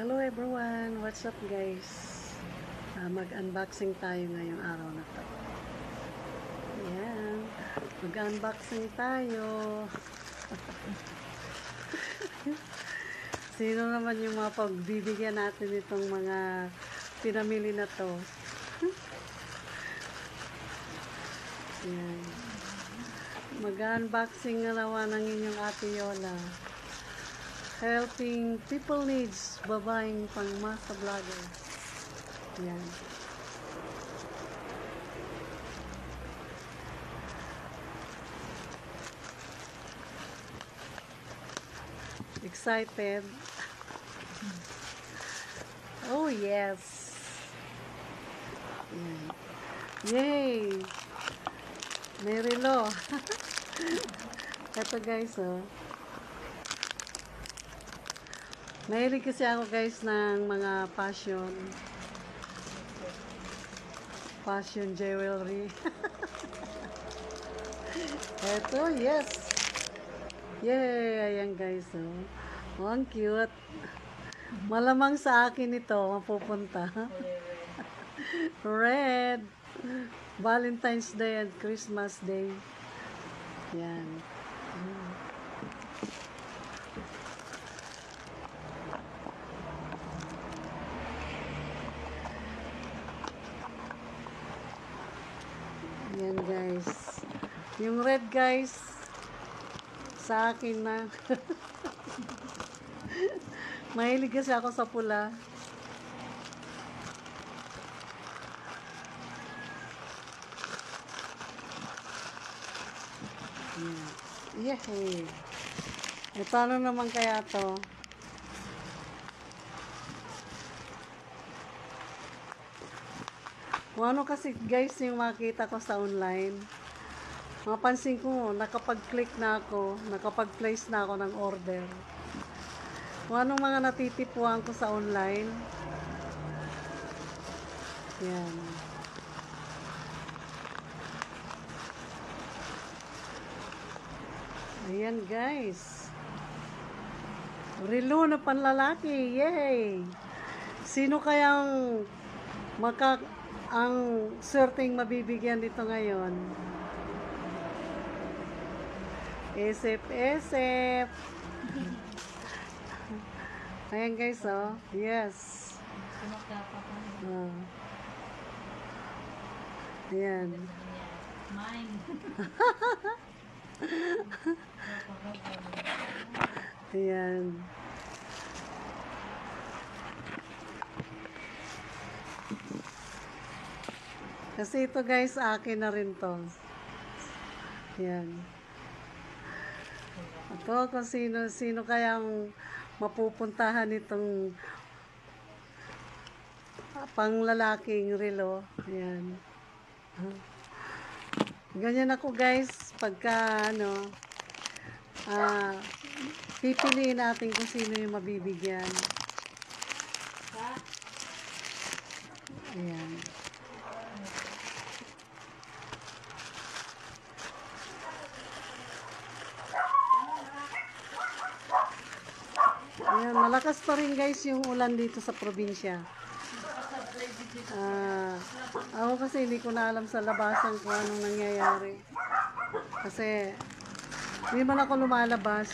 Hello everyone! What's up guys? Mag-unboxing tayo ngayong araw na to. Ayan. Mag-unboxing tayo. Sino naman yung mapagbibigyan natin itong mga pinamili na to? Ayan. Mag-unboxing na naman ng inyong Ate Yola. Helping people needs, babaeng pangmasa vlogger. Yan. Excited? Oh yes! Yan. Yay! May relo. Ito guys, oh. Mahilig kasi ako guys ng mga fashion jewelry. Eto, yes! Yay! Ayan guys, oh. Oh, ang cute. Malamang sa akin ito, mapupunta. Red! Valentine's Day and Christmas Day. Yan. Yan guys. Yung red guys, sa akin na. Mahilig kasi ako sa pula. Yan. Yehey. Ito ano naman kaya to? Kung ano kasi guys yung makita ko sa online, mapansin ko, nakapag-click na ako, nakapag-place na ako ng order. Kung anong mga natitipuan ko sa online, yan. Ayan guys. Relo na panlalaki, yay! Sino kayang ang swerteng mabibigyan dito ngayon? Esep. Ayan guys, oh. Yes. Ayan. Ayan. Kasi ito guys, akin na rin to. Yan. Ito kung sino kayang mapupuntahan itong panglalaking relo. Yan. Ganyan ako guys, pagka pipiliin natin kung sino yung mabibigyan. Ayan. Ayan, malakas pa rin guys yung ulan dito sa probinsya. Ako kasi hindi ko na alam sa labasan kung anong nangyayari. Kasi hindi man ako lumalabas.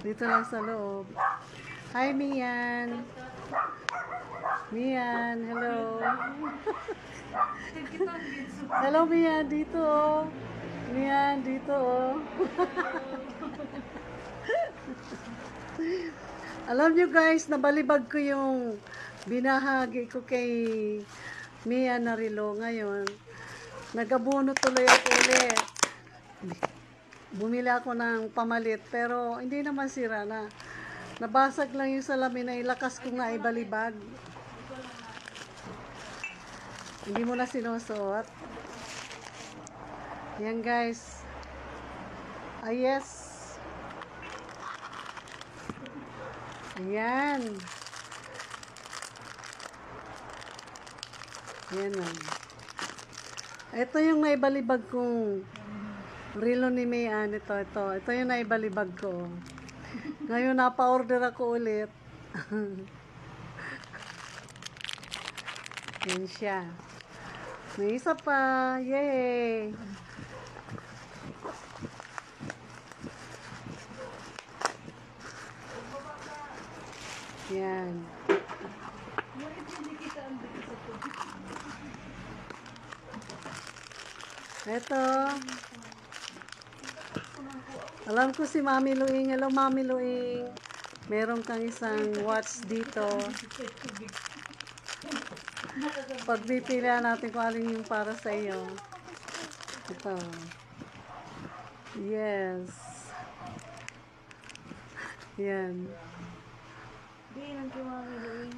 Dito lang sa loob. Hi Mian! Mian, hello! Hello Mian, dito oh! Mian, dito oh! Alam nyo guys, nabalibag ko yung binahagi ko kay Mia na relo ngayon. Nag-abono tuloy ako ulit. Bumili ako ng pamalit pero hindi naman sira na. Nabasag lang yung salamin na ilakas ko nga ibalibag. Hindi mo na sinusuot. Yan guys. Yes. Ayan. Ayan o. Ito yung naibalibag kong relo ni Mayan. Ito yung naibalibag ko. Ngayon, napa-order ako ulit. Yan siya. May isa pa. Yay! Yan. Ito. Alam ko si Mami Luing. Hello, Mami Luing. Meron kang isang watch dito. Pagpipilian natin kung alin yung para sa iyo. Ito. Yes. Yan.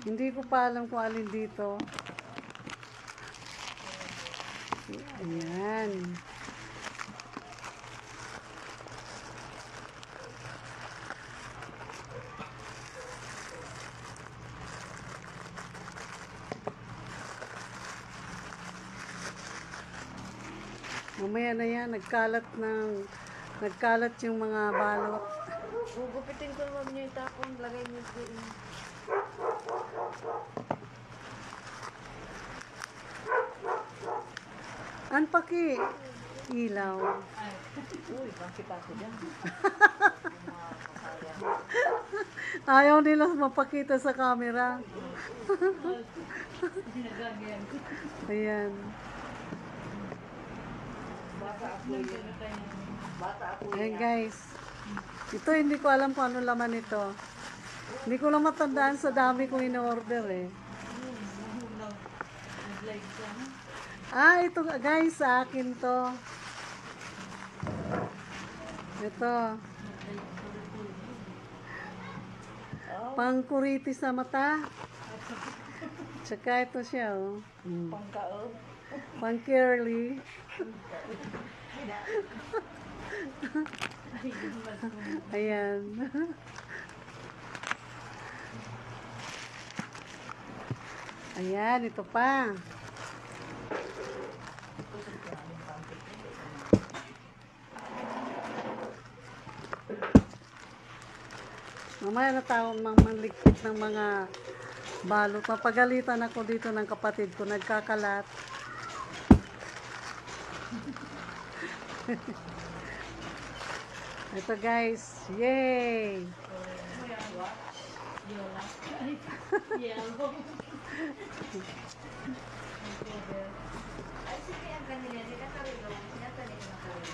Hindi ko pa alam kung alin dito. Ayan. Mamaya na yan, nagkalat yung mga balot. Gugupitin ko naman niya yung tapon, lagay mo doon. Anpaki ilaw. Uy, bakit ako dyan? Ayaw nila mapakita sa camera. Ayan. Ayan guys. Ito hindi ko alam kung ano laman ito. Hindi ko lang matandaan sa dami kong in-order eh. Ah, ito guys, sa akin to. Ito. Pangkuriti sa mata. Tsaka ito siya, oh. Pangkaob. Pang-curly. Ayan. Ayan, ito pa. Mamaya na tayo magligpit ng mga balot. Mapagalitan ako dito ng kapatid ko. Nagkakalat. Ito guys. Yay!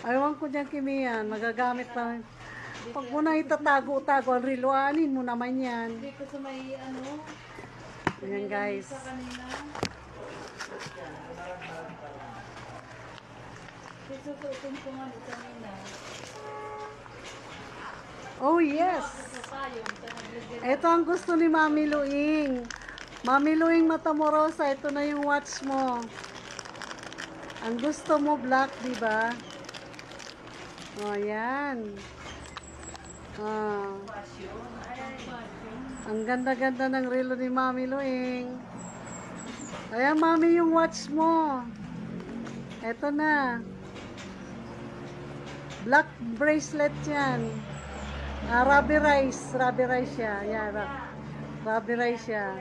Ayaw ko dyan, Kimian. Magagamit pa. Pag mo na itatago-tago, ang riluanin mo naman yan. Hindi ko sa may ano. Ayan guys. Sa kanina. Sususutin ko nga ito kanina. Oh yes! Sa payong, sa nagligyan. Ito ang gusto ni Mami Luing. Mami Luing Matamorosa, ito na yung watch mo. Ang gusto mo black, di ba? Oh, yan. Ah. Ang ganda-ganda ng relo ni Mami Luing. Ayan, Mami, yung watch mo. Ito na. Black bracelet yan. Ruby rice siya. Yan, ruby rice siya.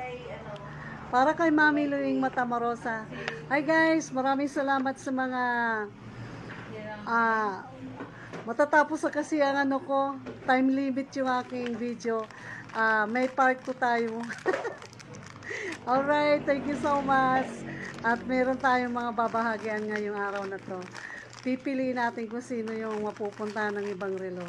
Para kay Mami Luing Matamorosa. Hi guys, maraming salamat sa mga matatapos na kasi ang ano ko, time limit yung aking video. May part 2 tayo. Alright, thank you so much. At meron tayong mga babahagian ngayong araw na to. Pipiliin natin kung sino yung mapupunta ng ibang relo.